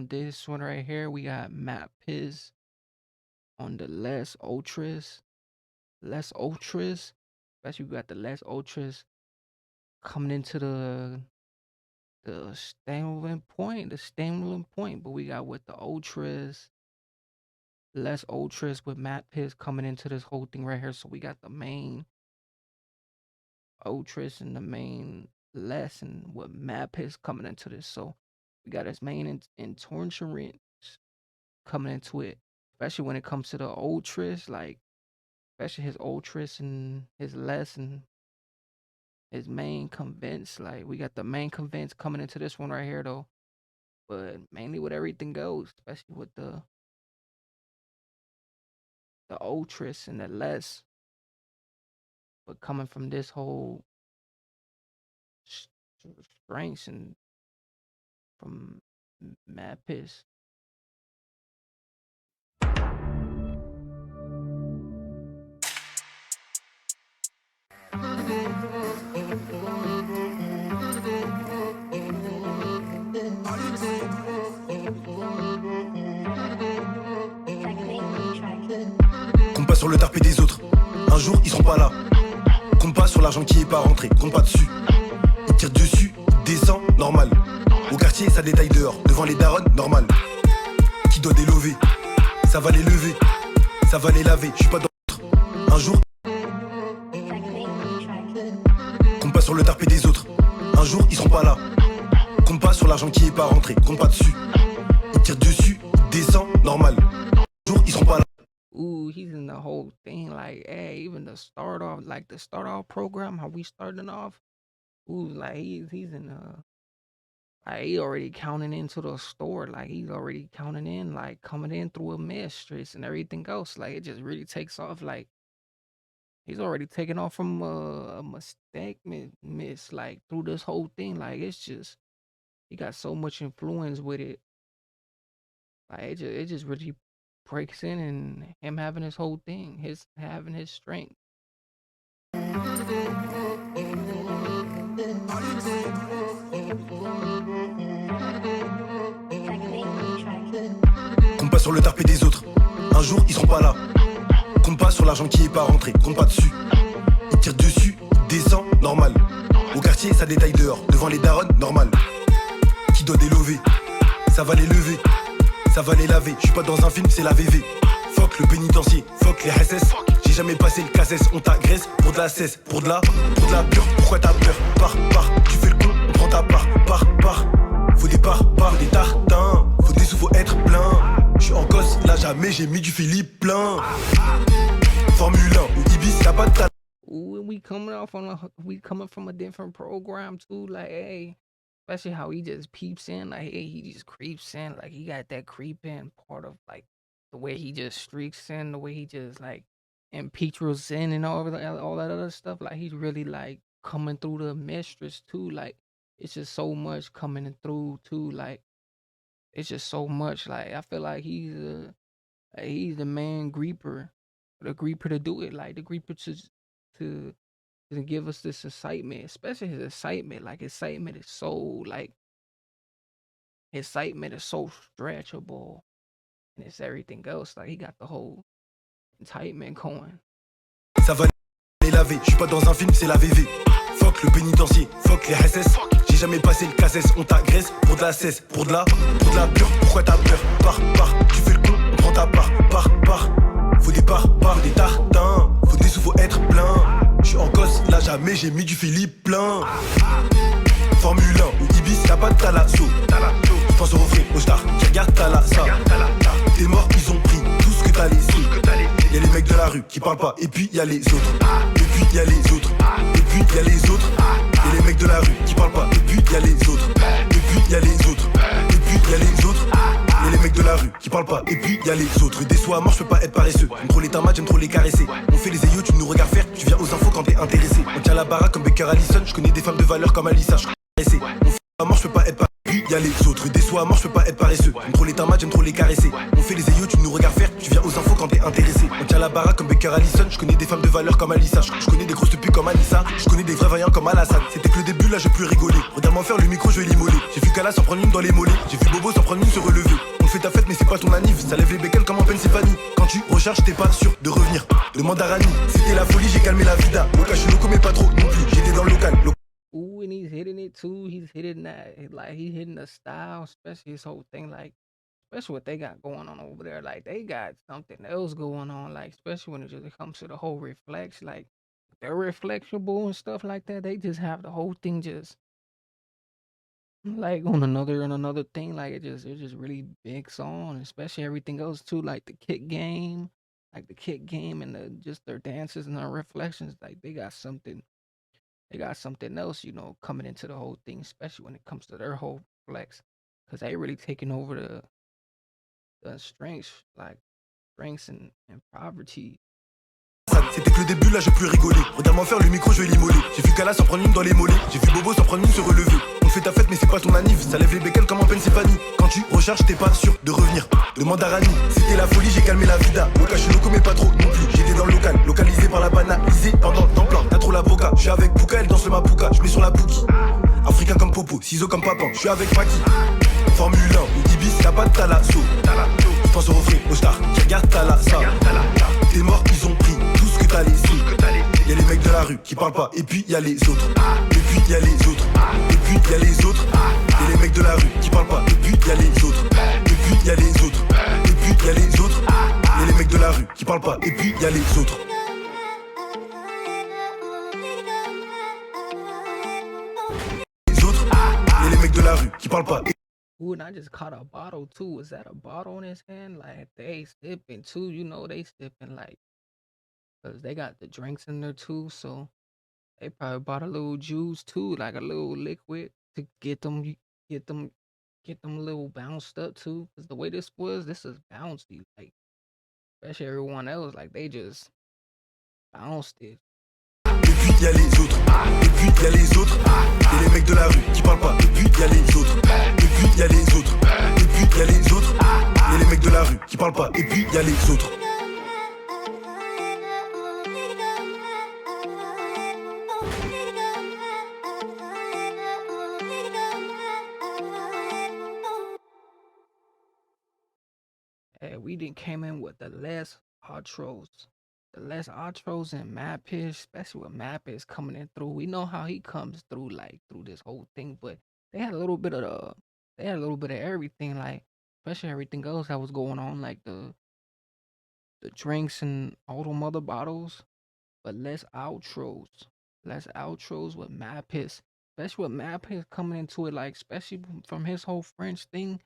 on this one right here, we got MAPESS on the less ultras. Less ultras. Especially we got the less ultras coming into the stimulant point, but we got with the ultras, less ultras with MAPESS coming into this whole thing right here. So we got the main ultras and the main less and with MAPESS coming into this. So we got his main intolerance coming into it, especially when it comes to the ultras, like especially his ultras and his less and his main convince. Like we got the main convince coming into this one right here though. But mainly with everything goes, especially with the ultras and the less. But coming from this whole strengths and from MAPESS. Compte pas sur le tarpé des autres, un jour ils seront pas là. Compte pas sur l'argent qui est pas rentré, compte pas dessus. Il tire dessus, descend, normal. Au quartier ça détaille dehors, devant les darons, normal. Qui doit délever, ça va les lever, ça va les laver, je suis pas dans l'autre. Un jour, compte pas sur le tarpé des autres, un jour ils seront pas là. Compte pas sur l'argent qui est pas rentré, compte pas dessus. Il tire dessus, descend, normal. Un jour ils seront pas là. Ooh, he's in the whole thing, like, hey, even the start off program, how we starting off. Ooh, like he's in like he already counting into the store, like he's already counting in, like coming in through a mistress and everything else. Like it just really takes off. Like he's already taken off from a mistake miss, like through this whole thing. Like it's just he got so much influence with it. Like it just really breaks in and him having his whole thing, his having his strength. Compte pas sur le tarpé des autres, un jour ils seront pas là. Compte pas sur l'argent qui est pas rentré, compte pas dessus. Il tire dessus, descend, normal. Au quartier ça détaille dehors, devant les darons, normal. Qui doit délever, ça va les lever, ça va les laver. Je suis pas dans un film, c'est la VV. Fuck le pénitencier, fuck les SS. J'ai jamais passé le cassesse, on t'agresse pour de la cesse, pour de la pure. Pourquoi t'as peur? Pars, tu fais le con, on prend ta part. Faut des parts, des tartins. Faut des sous, faut être plein. J'suis en gosse, là jamais j'ai mis du Philippe plein. Formule 1 ou Ibis, y'a pas de talent. Ooh, we coming from a different program too, like hey, especially how he just peeps in, like hey, he just creeps in, like he got that creep in part of like the way he just streaks in, the way he just like impeaches in and all that other stuff. Like he's really like coming through the mistress too. Like it's just so much coming through too. Like it's just so much. Like I feel like he's the man creeper, the creeper to do it. Like the creeper to give us this excitement, especially his excitement. Like excitement is so stretchable, and it's everything else. Like he got the whole excitement going. Ça va les laver, je suis pas dans un film, c'est la VV. Fuck le pénitencier, fuck les SS. J'ai jamais passé le cassesse, on t'agresse pour de la cesse, pour de la pure. Pourquoi t'as peur? Pars, tu fais le con, on prend ta part. Faut des parts, des tartins. Faut des sous, faut être plein. J'suis en gosse, là jamais j'ai mis du Philippe plein. Formule 1 ou Ibis, y'a pas de talasso. J'pense au refrain, au star, qui regarde Talassa. T'es mort, ils ont pris tout ce que t'as laissé. Y'a les mecs de la rue qui parlent pas, et puis y'a les autres. Et puis y'a les autres. Et puis y'a les autres. Y'a les mecs de la rue qui parlent pas, et puis y'a les autres. Et puis y'a les autres. Et puis y'a les autres. Y'a les mecs de la rue qui parlent pas, et puis y'a les autres. Des soirs à mort, j'peux pas être paresseux. J'aime trop les tamas, j'aime trop les caresser. On fait les ayos, tu nous regardes faire, tu viens aux infos quand t'es intéressé. On tient la baraque comme Becker Allison, j'connais des femmes de valeur comme Alissa. On fait à mort, j'peux pas être paresseux. Puis y'a les autres, des soirs à mort, j'peux pas être paresseux. J'aime trop les tamas, j'aime trop les caresser. On fait les ayos, tu nous regardes faire, tu viens aux infos quand t'es intéressé. On tient la baraque comme Becker Allison, j'connais des femmes de valeur comme Alissa. J'connais des grosses putes comme Anissa. J'connais des vrais vaillants comme Alassane. C'était que le début, là j'ai plus rigolé. Regarde-moi faire le micro, je vais l'immoler. J'ai vu Kala s'en prendre une dans les mollets. J'ai vu Bobo s'en prendre une se relever. c'est pas ton anniv. Ça lève les bécales comme en Pennsylvanie. Quand tu recharges, t'es pas sûr de revenir. Demande à Rani, c'était la folie, j'ai calmé la vida. Loca, je suis loco, mais pas trop non plus. J'étais dans le local. Ooh, and he's hitting it too. He's hitting that, like he hitting the style, especially his whole thing, like especially what they got going on over there. Like they got something else going on, like especially when it just comes to the whole reflection, like they're reflectionable and stuff like that. They just have the whole thing just like on another thing. Like it just really big song, especially everything else too, like the kick game. Like the kick game and just their dances and their reflections, like they got something else, coming into the whole thing, especially when it comes to their whole flex, because they really taking over the strengths, like strengths and poverty. C'était que le début, là je peux rigoler. Regarde-moi faire le micro, je vais l'immoler. J'ai vu Kala s'en prendre une dans les mollets. J'ai vu Bobo s'en prendre une se relever. On fait ta fête, mais c'est pas ton anniv. Ça lève les bécales comme en Pennsylvanie. Quand tu recharges, t'es pas sûr de revenir. Demande à Rani, c'était la folie, j'ai calmé la vida. Loca, je suis loco, mais pas trop non plus. J'étais dans le local, localisé par la banalisée. Pendant le temps plein, t'as trop l'avocat. Je suis avec Pouka, elle danse le Mapuka. Je mets sur la Pouki. Africain comme Popo, ciseaux comme Papan. Je suis avec Maki. Formule 1 ou Ibis, y'a pas de talasso. Je pense au refrain, au star, qui regarde Talassa. T'es mort, ils ont pris tout ce que t'as laissé. Y'a les mecs de la rue qui parlent pas, et puis y'a les autres. Et puis y'a les autres. Et puis y'a les autres. Y'a les mecs de la rue qui parlent pas, et puis y'a les autres. Et puis y'a les autres. Et puis y'a les autres. Y'a les mecs de la rue qui parlent pas, et puis y'a les autres. Les autres. Y'a les mecs de la rue qui parlent pas. Ooh, and I just caught a bottle too. Was that a bottle in his hand? Like they sipping too, they sipping like because they got the drinks in there too. So they probably bought a little juice too, like a little liquid to get them, get them a little bounced up too. Because the way this is bouncy, like especially everyone else, like they just bounced it. Et puis y'a les autres. Et puis y'a les autres. Y'a les mecs de la rue qui parlent pas. Et puis y'a les autres. Et puis y'a les autres. Et puis y'a les autres. Y'a les mecs de la rue qui parlent pas. Et puis y'a les autres. Hey, we didn't came in with the less outros and MAPESS, especially with MAPESS coming in through. We know how he comes through, like through this whole thing, but they had a little bit of they had a little bit of everything, like especially everything else that was going on, like the drinks and all the mother bottles, but less outros with MAPESS, especially with MAPESS coming into it, like especially from his whole French thing,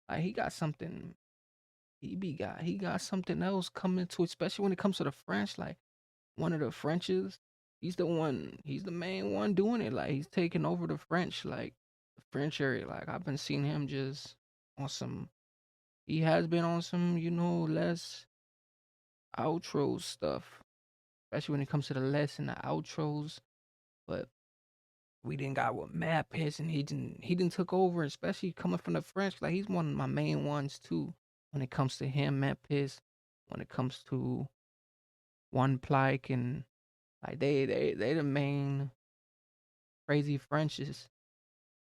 like he got something else coming to it, especially when it comes to the French. Like one of the Frenches, he's the main one doing it. Like he's taking over the French, like the French area. Like I've been seeing him just on some. He has been on some, less outro stuff, especially when it comes to the less and the outros. But we didn't got with MAPESS, and he didn't took over, especially coming from the French. Like he's one of my main ones too. When it comes to him, MAPESS, when it comes to One Plike, and like they the main crazy Frenches,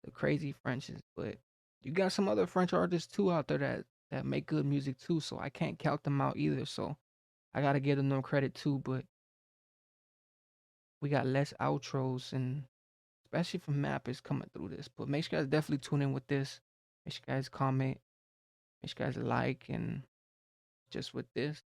the crazy Frenches. But you got some other French artists too out there that make good music too. So I can't count them out either. So I gotta give them no credit too. But we got less outros, and especially from MAPESS coming through this. But make sure you guys definitely tune in with this. Make sure you guys comment. Make sure you guys like, and just with this.